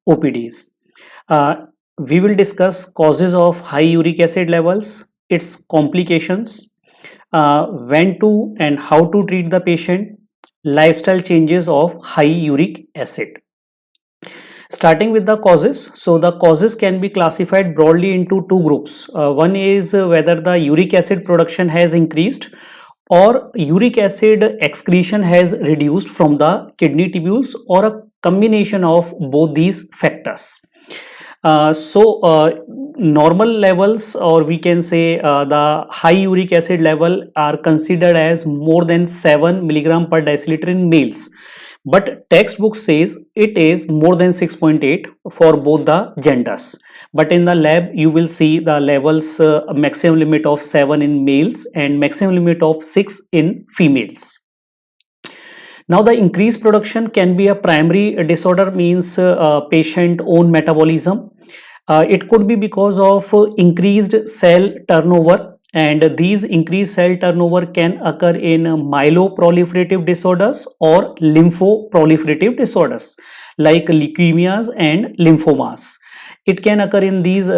OPDs. Uh, we will discuss causes of high uric acid levels, its complications, when to and how to treat the patient, lifestyle changes of high uric acid. Starting with the causes, so the causes can be classified broadly into two groups. One is whether the uric acid production has increased or uric acid excretion has reduced from the kidney tubules, or a combination of both these factors. Normal levels, or we can say the high uric acid level, are considered as more than 7 milligram per deciliter in males, but textbook says it is more than 6.8 for both the genders. But in the lab you will see the levels, maximum limit of 7 in males and maximum limit of 6 in females. Now the increased production can be a primary disorder, means patient own metabolism. It could be because of increased cell turnover, and these increased cell turnover can occur in myeloproliferative disorders or lymphoproliferative disorders like leukemias and lymphomas. It can occur in these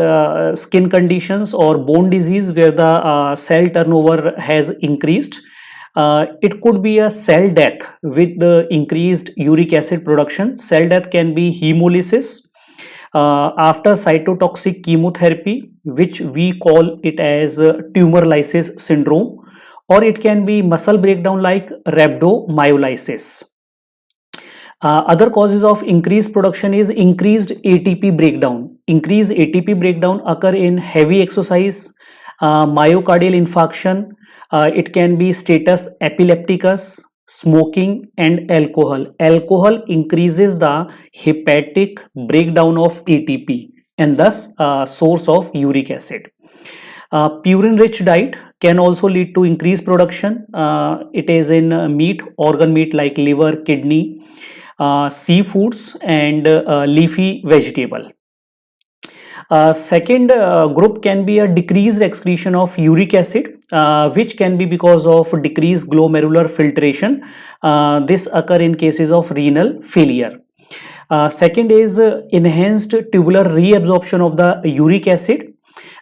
skin conditions or bone disease where the cell turnover has increased. It could be a cell death with the increased uric acid production. Cell death can be hemolysis after cytotoxic chemotherapy, which we call it as tumor lysis syndrome, or it can be muscle breakdown like rhabdomyolysis. Other causes of increased production is increased ATP breakdown. Increased ATP breakdown occur in heavy exercise, myocardial infarction. It can be status epilepticus, smoking, and alcohol. Alcohol increases the hepatic breakdown of ATP and thus source of uric acid. Purine rich diet can also lead to increased production. It is in meat, organ meat like liver, kidney, seafoods, and leafy vegetable. Second group can be a decreased excretion of uric acid, which can be because of decreased glomerular filtration. This occur in cases of renal failure. Second is enhanced tubular reabsorption of the uric acid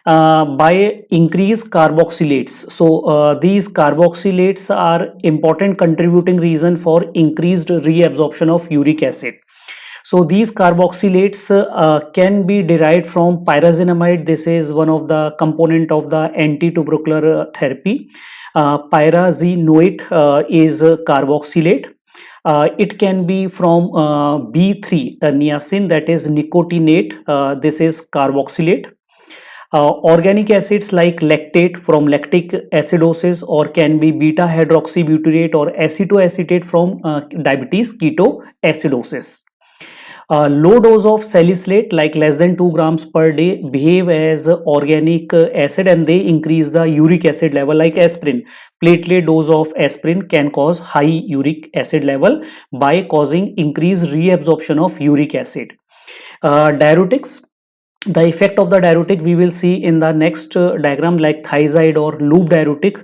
by increased carboxylates. So these carboxylates are important contributing reason for increased reabsorption of uric acid. So these carboxylates can be derived from pyrazinamide. This is one of the component of the anti-tubercular therapy. Pyrazinoate is a carboxylate. It can be from B3 niacin, that is nicotinate. This is carboxylate. Organic acids like lactate from lactic acidosis, or can be beta hydroxybutyrate or acetoacetate from diabetes ketoacidosis. Low dose of salicylate like less than 2 grams per day behave as organic acid, and they increase the uric acid level like aspirin. Platelet dose of aspirin can cause high uric acid level by causing increased reabsorption of uric acid. Diuretics, the effect of the diuretic we will see in the next diagram, like thiazide or loop diuretic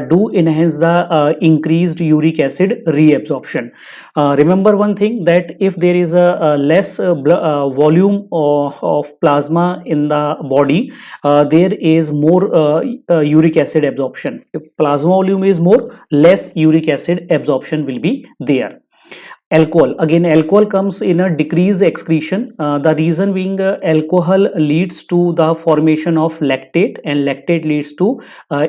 do enhance the increased uric acid reabsorption. Remember one thing, that if there is a less volume of plasma in the body, there is more uric acid absorption. If plasma volume is more, less uric acid absorption will be there. Alcohol, again alcohol comes in a decreased excretion. The reason being alcohol leads to the formation of lactate, and lactate leads to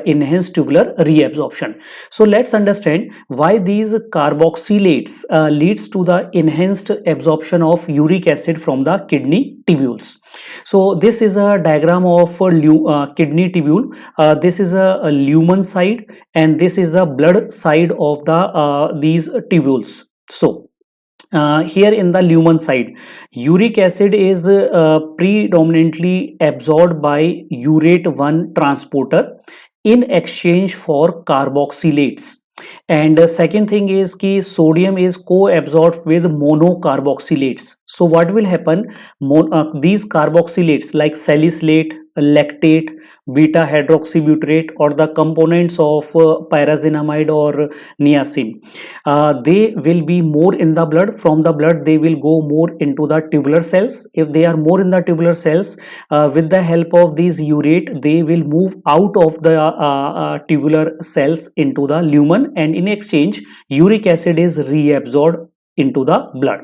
enhanced tubular reabsorption. So let's understand why these carboxylates leads to the enhanced absorption of uric acid from the kidney tubules. So this is a diagram of kidney tubule. This is a lumen side, and this is the blood side of the these tubules. So here in the lumen side, uric acid is predominantly absorbed by urate 1 transporter in exchange for carboxylates. And second thing is कि sodium is co-absorbed with monocarboxylates. So what will happen, these carboxylates like salicylate, lactate, beta hydroxybutyrate, or the components of pyrazinamide or niacin. They will be more in the blood. From the blood they will go more into the tubular cells. If they are more in the tubular cells, with the help of these urate, they will move out of the tubular cells into the lumen, and in exchange uric acid is reabsorbed into the blood.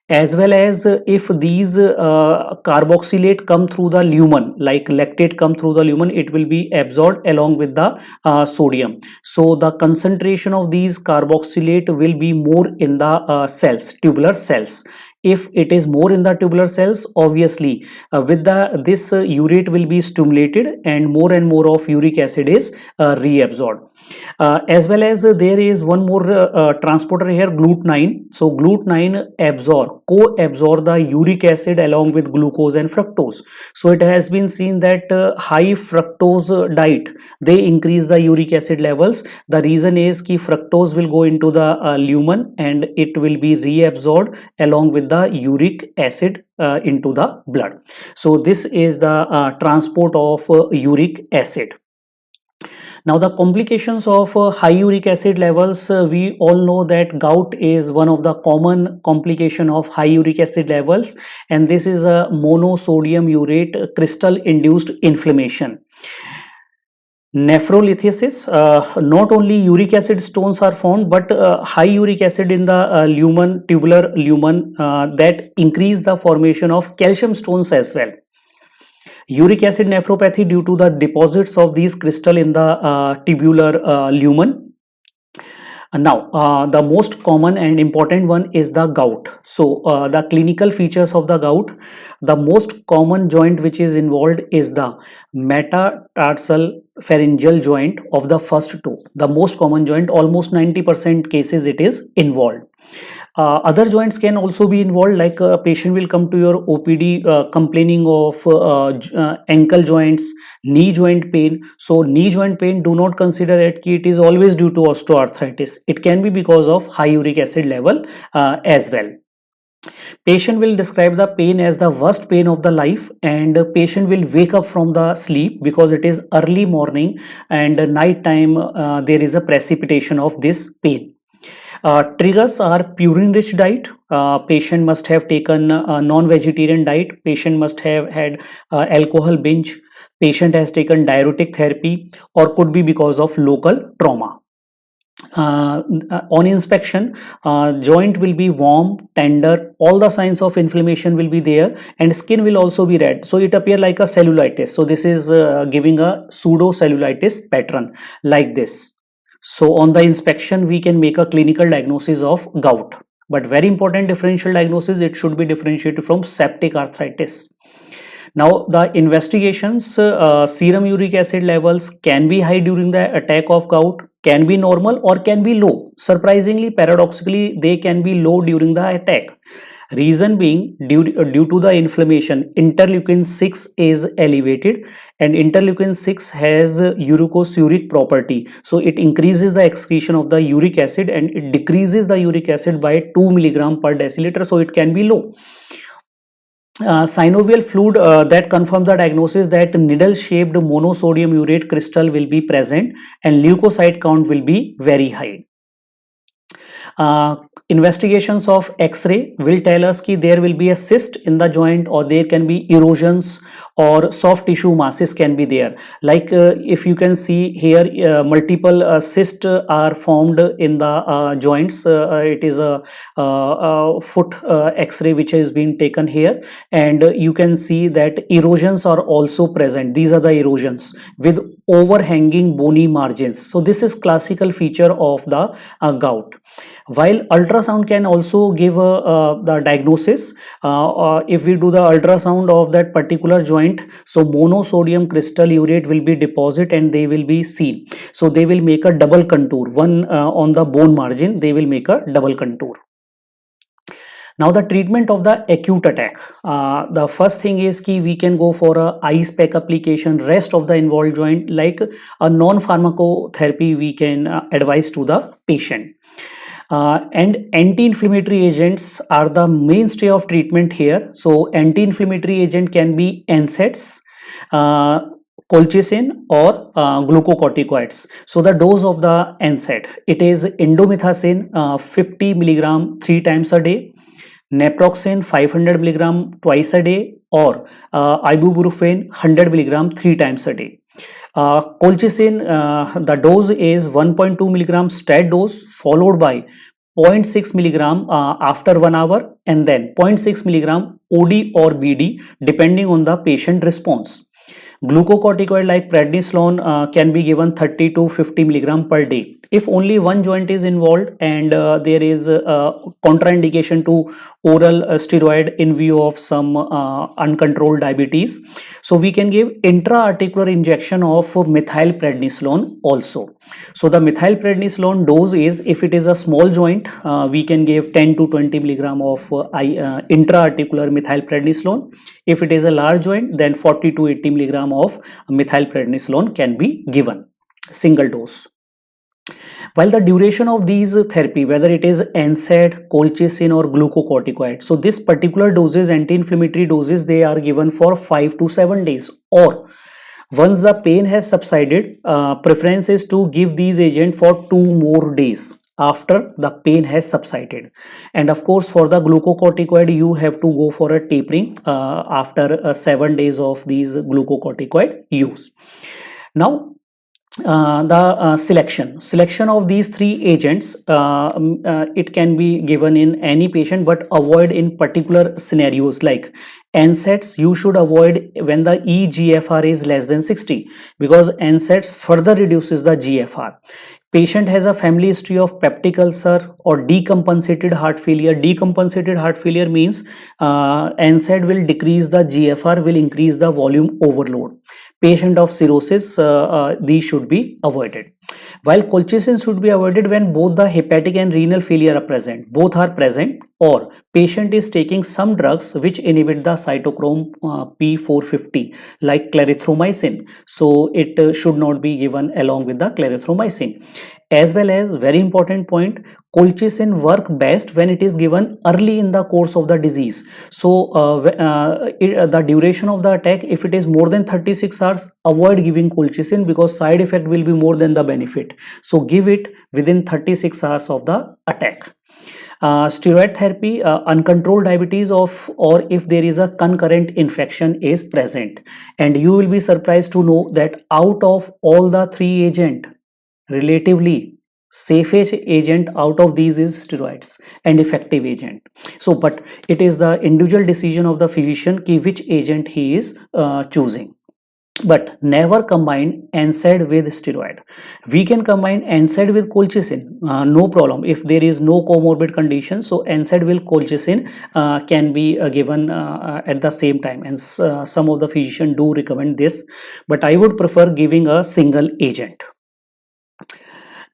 As well as if these carboxylate come through the lumen, like lactate come through the lumen, it will be absorbed along with the sodium. So the concentration of these carboxylate will be more in the cells, tubular cells. If it is more in the tubular cells, obviously with this urate will be stimulated, and more of uric acid is reabsorbed. As well as there is one more transporter here, GLUT9. So GLUT9 co-absorb the uric acid along with glucose and fructose. So it has been seen that high fructose diet, they increase the uric acid levels. The reason is ki fructose will go into the lumen, and it will be reabsorbed along with the uric acid into the blood. So this is the transport of uric acid. Now the complications of high uric acid levels, we all know that gout is one of the common complication of high uric acid levels, and this is a monosodium urate crystal induced inflammation. Nephrolithiasis, not only uric acid stones are found, but high uric acid in the lumen, tubular lumen, that increase the formation of calcium stones as well. Uric acid nephropathy due to the deposits of these crystal in the tubular lumen. Now, the most common and important one is the gout. So, the clinical features of the gout, the most common joint which is involved is the metatarsal pharyngeal joint of the first toe. The most common joint, almost 90% cases it is involved. Other joints can also be involved, like a patient will come to your OPD complaining of ankle joints, knee joint pain. So knee joint pain, do not consider it ki it is always due to osteoarthritis. It can be because of high uric acid level as well. Patient will describe the pain as the worst pain of the life, and patient will wake up from the sleep because it is early morning, and night time there is a precipitation of this pain. Triggers are purine rich diet. Patient must have taken a non-vegetarian diet. Patient must have had alcohol binge. Patient has taken diuretic therapy, or could be because of local trauma. On inspection, joint will be warm, tender, all the signs of inflammation will be there, and skin will also be red. So it appear like a cellulitis. So this is giving a pseudo cellulitis pattern like this. So on the inspection, we can make a clinical diagnosis of gout. But very important differential diagnosis, it should be differentiated from septic arthritis. Now the investigations, serum uric acid levels can be high during the attack of gout, can be normal or can be low. Surprisingly, paradoxically, they can be low during the attack. Reason being, due to the inflammation, interleukin 6 is elevated, and interleukin 6 has uricosuric property. So it increases the excretion of the uric acid, and it decreases the uric acid by 2 mg per deciliter, so it can be low. Synovial fluid that confirms the diagnosis that needle shaped monosodium urate crystal will be present, and leukocyte count will be very high. Investigations of X-ray will tell us that there will be a cyst in the joint, or there can be erosions, or soft tissue masses can be there. Like if you can see here, multiple cysts are formed in the joints. It is a foot X-ray which has been taken here, and you can see that erosions are also present. These are the erosions with overhanging bony margins. So this is classical feature of the gout. While ultrasound can also give the diagnosis, if we do the ultrasound of that particular joint, so monosodium crystal urate will be deposited and they will be seen. So they will make a double contour, one on the bone margin, they will make a double contour. Now the treatment of the acute attack, the first thing is ki we can go for a ice pack application, rest of the involved joint, like a non-pharmacotherapy we can advise to the patient. And anti-inflammatory agents are the mainstay of treatment here. So anti-inflammatory agent can be NSAIDs, colchicine or glucocorticoids. So the dose of the NSAID, it is indomethacin 50 milligram 3 times a day, naproxen 500 milligram twice a day, or ibuprofen 100 milligram 3 times a day. Colchicine, the dose is 1.2 milligram stat dose followed by 0.6 milligram after 1 hour, and then 0.6 milligram OD or BD depending on the patient response. Glucocorticoid like prednisolone can be given 30 to 50 milligram per day. If only one joint is involved and there is contraindication to oral steroid in view of some uncontrolled diabetes, so we can give intra-articular injection of methylprednisolone also. So the methylprednisolone dose is, if it is a small joint, we can give 10 to 20 milligram of intra-articular methylprednisolone. If it is a large joint, then 40 to 80 milligram of methylprednisolone can be given, single dose. While the duration of these therapy, whether it is NSAID, colchicine or glucocorticoid, so this particular doses, anti-inflammatory doses, they are given for 5 to 7 days, or once the pain has subsided, preference is to give these agents for 2 more days after the pain has subsided. And of course, for the glucocorticoid, you have to go for a tapering after 7 days of these glucocorticoid use. Now, the selection of these 3 agents, it can be given in any patient, but avoid in particular scenarios like NSAIDs. You should avoid when the eGFR is less than 60, because NSAIDs further reduces the GFR. Patient has a family history of peptic ulcer or decompensated heart failure. Decompensated heart failure means NSAID will decrease the GFR, will increase the volume overload. Patient of cirrhosis, these should be avoided. While colchicine should be avoided when both the hepatic and renal failure are present. Both are present, or patient is taking some drugs which inhibit the cytochrome P450 like clarithromycin. So it should not be given along with the clarithromycin. As well as, very important point, colchicine work best when it is given early in the course of the disease. So the duration of the attack, if it is more than 36 hours, avoid giving colchicine because side effect will be more than the benefit. So give it within 36 hours of the attack. Steroid therapy, uncontrolled diabetes or if there is a concurrent infection is present, and you will be surprised to know that out of all the 3 agents, relatively safest agent out of these is steroids and effective agent. So but it is the individual decision of the physician ki which agent he is choosing. But never combine NSAID with steroid. We can combine NSAID with colchicine, no problem if there is no comorbid condition. So NSAID with colchicine can be given at the same time, and some of the physicians do recommend this, but I would prefer giving a single agent.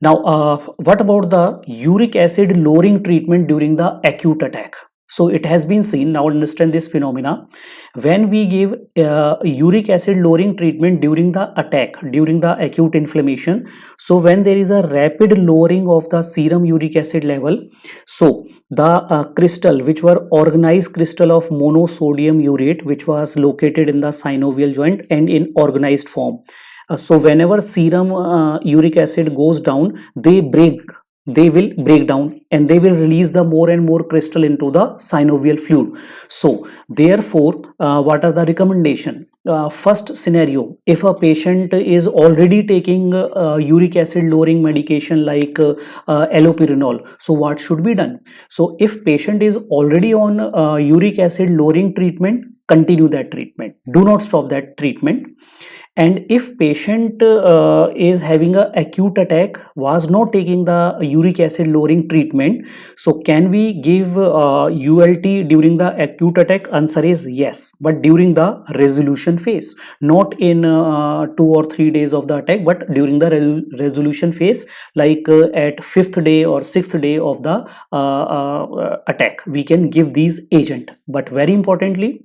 Now, what about the uric acid lowering treatment during the acute attack? So it has been seen, now understand this phenomena, when we give uric acid lowering treatment during the attack, during the acute inflammation, so when there is a rapid lowering of the serum uric acid level, so the crystal, which were organized crystal of monosodium urate, which was located in the synovial joint and in organized form. So whenever serum uric acid goes down, they will break down and they will release the more and more crystal into the synovial fluid. So therefore, what are the recommendation? First scenario, if a patient is already taking uric acid lowering medication like allopurinol, so what should be done? So if patient is already on uric acid lowering treatment, continue that treatment. Do not stop that treatment. And if patient is having an acute attack, was not taking the uric acid lowering treatment, so can we give ULT during the acute attack? Answer is yes, but during the resolution phase, not in 2 or 3 days of the attack, but during the resolution phase, like at 5th day or 6th day of the attack, we can give these agent. But very importantly,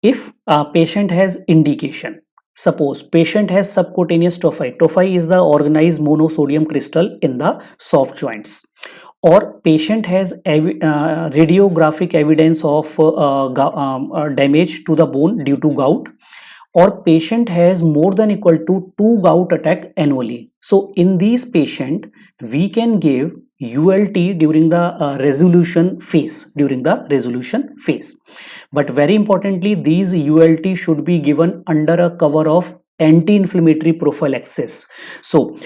if a patient has indication, suppose patient has subcutaneous tophi. Tophi is the organized monosodium crystal in the soft joints. Or patient has radiographic evidence of damage to the bone due to gout. or patient has more than equal to 2 gout attack annually. So in these patient, we can give ULT during the resolution phase, But very importantly, these ULT should be given under a cover of anti-inflammatory prophylaxis. So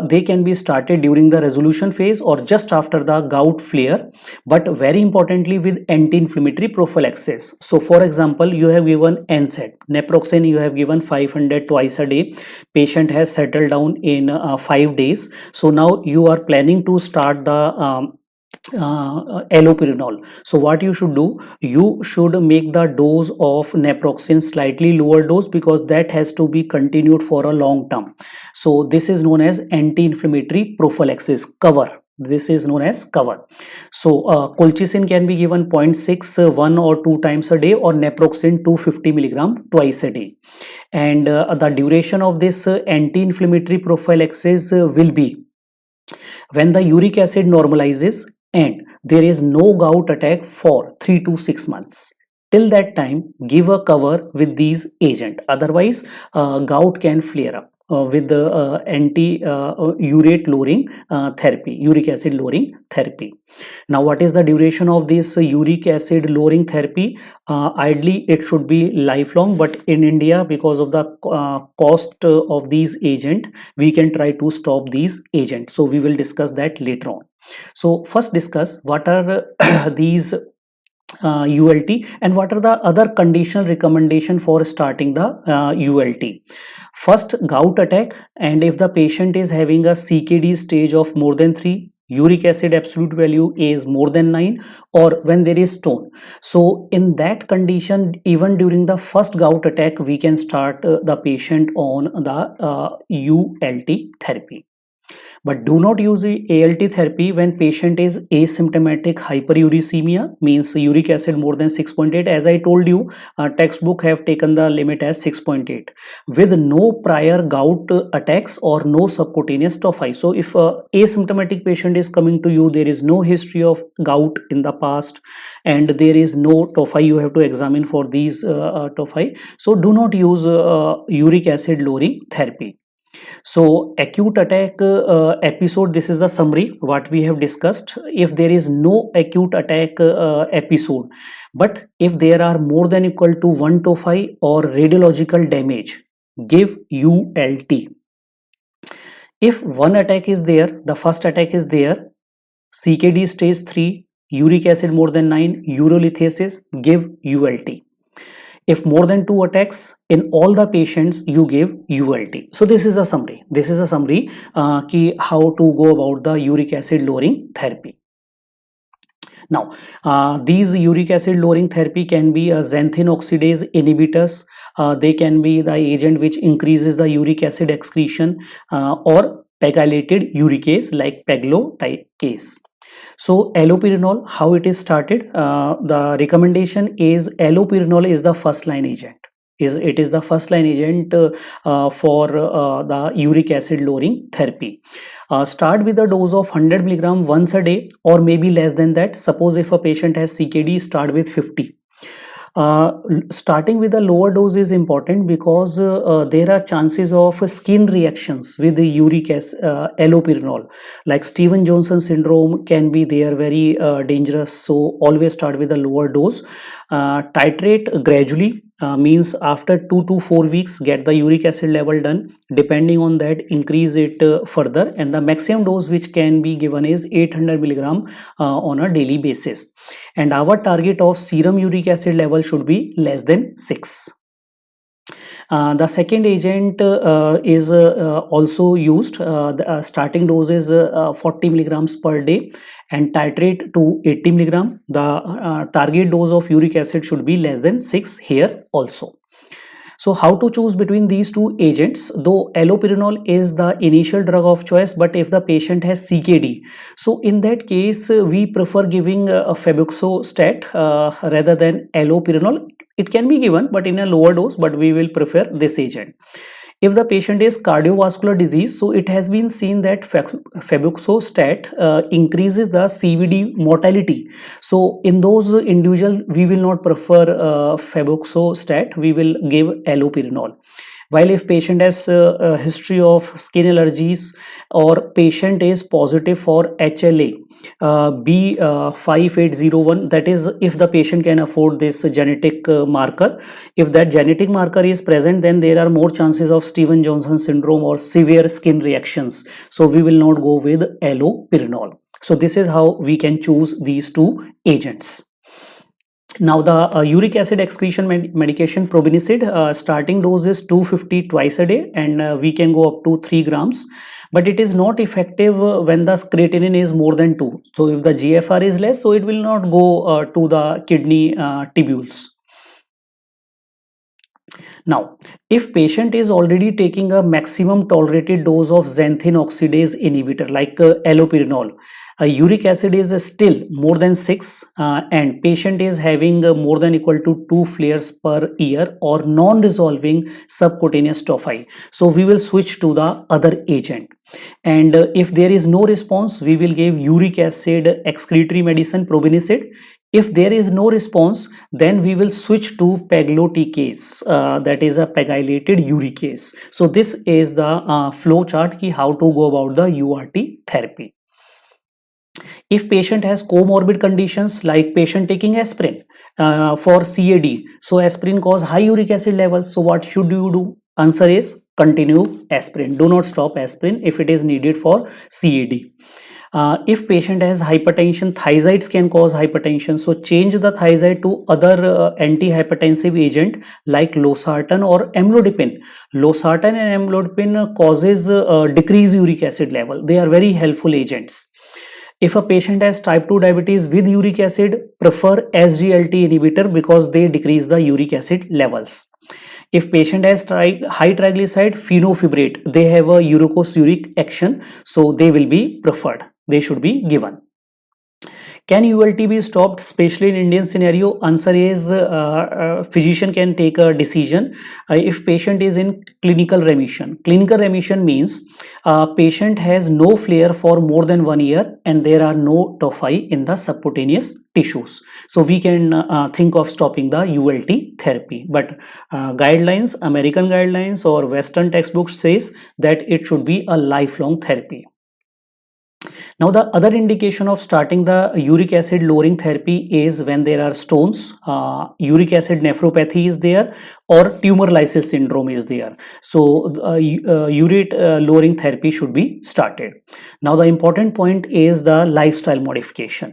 they can be started during the resolution phase or just after the gout flare, but very importantly with anti-inflammatory prophylaxis. So for example, you have given NSAID, naproxen you have given 500 twice a day. Patient has settled down in 5 days. So now you are planning to start the allopurinol. So what you should do, you should make the dose of naproxen slightly lower dose, because that has to be continued for a long term. So this is known as anti-inflammatory prophylaxis cover. This is known as cover. So colchicine can be given 0.6 1 or 2 times a day, or naproxen 250 milligram twice a day. And the duration of this anti-inflammatory prophylaxis will be when the uric acid normalizes and there is no gout attack for 3 to 6 months. Till that time, give a cover with these agents. Otherwise, gout can flare up with the anti-urate lowering therapy, uric acid lowering therapy. Now, what is the duration of this uric acid lowering therapy? Ideally, it should be lifelong, but in India, because of the cost of these agents, we can try to stop these agents. So we will discuss that later on. So first discuss what are these ULT and what are the other conditional recommendation for starting the ULT. First, gout attack, and if the patient is having a CKD stage of more than 3, uric acid absolute value is more than 9, or when there is stone. So in that condition, even during the first gout attack, we can start the patient on the ULT therapy. But do not use the ALT therapy when patient is asymptomatic hyperuricemia, means uric acid more than 6.8. As I told you, textbook have taken the limit as 6.8 with no prior gout attacks or no subcutaneous tophi. So if asymptomatic patient is coming to you, there is no history of gout in the past and there is no tophi, you have to examine for these tophi. So do not use uric acid lowering therapy. So acute attack episode, this is the summary what we have discussed. If there is no acute attack episode, but if there are more than equal to 1 tophi or radiological damage, give ULT. If one attack is there, the first attack is there, CKD stage 3, uric acid more than 9, urolithiasis, give ULT. If more than 2 attacks in all the patients, you give ULT. So this is a summary. This is a summary how to go about the uric acid lowering therapy. Now, these uric acid lowering therapy can be a xanthine oxidase inhibitors. They can be the agent which increases the uric acid excretion or pegylated uricase like pegloticase. So allopurinol, how it is started? The recommendation is allopurinol is the first line agent. It is the first line agent for the uric acid lowering therapy. Start with a dose of 100 milligram once a day or maybe less than that. Suppose if a patient has CKD, start with 50. Starting with a lower dose is important because there are chances of skin reactions with the uric acid allopurinol, like Steven-Johnson syndrome can be there, very dangerous. So always start with a lower dose. Titrate gradually, means after 2 to 4 weeks get the uric acid level done. Depending on that, increase it further, and the maximum dose which can be given is 800 milligram on a daily basis. And our target of serum uric acid level should be less than 6. The second agent is also used. The starting dose is 40 milligrams per day and titrate to 80 milligram. The target dose of uric acid should be less than 6 here also. So how to choose between these two agents? Though allopurinol is the initial drug of choice, but if the patient has CKD, so in that case we prefer giving a febuxostat rather than allopurinol. It can be given but in a lower dose, but we will prefer this agent. If the patient is cardiovascular disease, so it has been seen that febuxostat increases the CVD mortality. So in those individual, we will not prefer febuxostat, we will give allopurinol. While if patient has a history of skin allergies or patient is positive for HLA B5801, that is if the patient can afford this genetic marker, if that genetic marker is present, then there are more chances of Stevens-Johnson syndrome or severe skin reactions. So we will not go with allopurinol. So this is how we can choose these two agents. Now the uric acid excretion medication probenecid, starting dose is 250 twice a day, and we can go up to 3 grams, but it is not effective when the creatinine is more than 2. So if the GFR is less, so it will not go to the kidney tubules. Now, if patient is already taking a maximum tolerated dose of xanthine oxidase inhibitor like allopurinol, uric acid is still more than 6 and patient is having more than equal to 2 flares per year or non-resolving subcutaneous tophi, so we will switch to the other agent. And if there is no response, we will give uric acid excretory medicine probenecid. If there is no response, then we will switch to pegloticase, that is a pegylated uricase. So this is the flow chart ki how to go about the URT therapy. If patient has comorbid conditions like patient taking aspirin for CAD, so aspirin cause high uric acid levels, so what should you do? Answer is continue aspirin. Do not stop aspirin if it is needed for CAD. If patient has hypertension, thiazides can cause hypertension, so change the thiazide to other antihypertensive agent like losartan or amlodipine. Losartan and amlodipine causes decreased uric acid level. They are very helpful agents. If a patient has type 2 diabetes with uric acid, prefer SGLT inhibitor because they decrease the uric acid levels. If patient has high triglyceride, fenofibrate, they have a uricosuric action, so they will be preferred. They should be given. Can ULT be stopped, especially in Indian scenario? Answer is physician can take a decision if patient is in clinical remission. Clinical remission means patient has no flare for more than 1 year and there are no tophi in the subcutaneous tissues. So we can think of stopping the ULT therapy. But guidelines, American guidelines or Western textbooks says that it should be a lifelong therapy. Now the other indication of starting the uric acid lowering therapy is when there are stones, uric acid nephropathy is there or tumor lysis syndrome is there. So urate lowering therapy should be started. Now the important point is the lifestyle modification.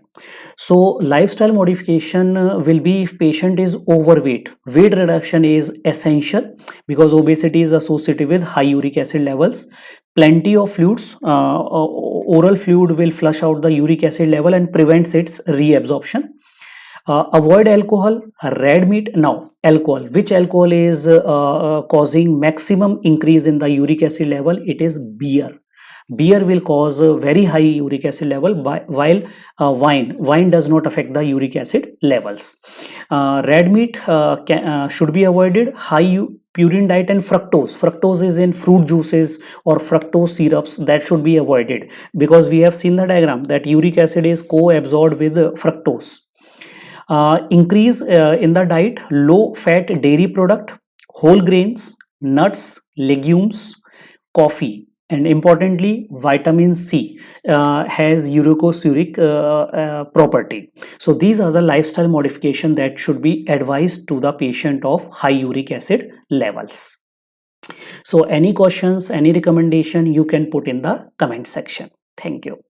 So lifestyle modification will be if patient is overweight. Weight reduction is essential because obesity is associated with high uric acid levels. Plenty of fluids, oral fluid will flush out the uric acid level and prevents its reabsorption. Avoid alcohol, red meat. Now alcohol, which alcohol is causing maximum increase in the uric acid level? It is beer. Beer will cause a very high uric acid level, while wine does not affect the uric acid levels. Red meat should be avoided. High purine diet and fructose is in fruit juices or fructose syrups, that should be avoided because we have seen the diagram that uric acid is co-absorbed with fructose. Increase in the diet low fat dairy product, whole grains, nuts, legumes, coffee, and importantly vitamin C has uricosuric property. So these are the lifestyle modification that should be advised to the patient of high uric acid levels. So any questions, any recommendation, you can put in the comment section. Thank you.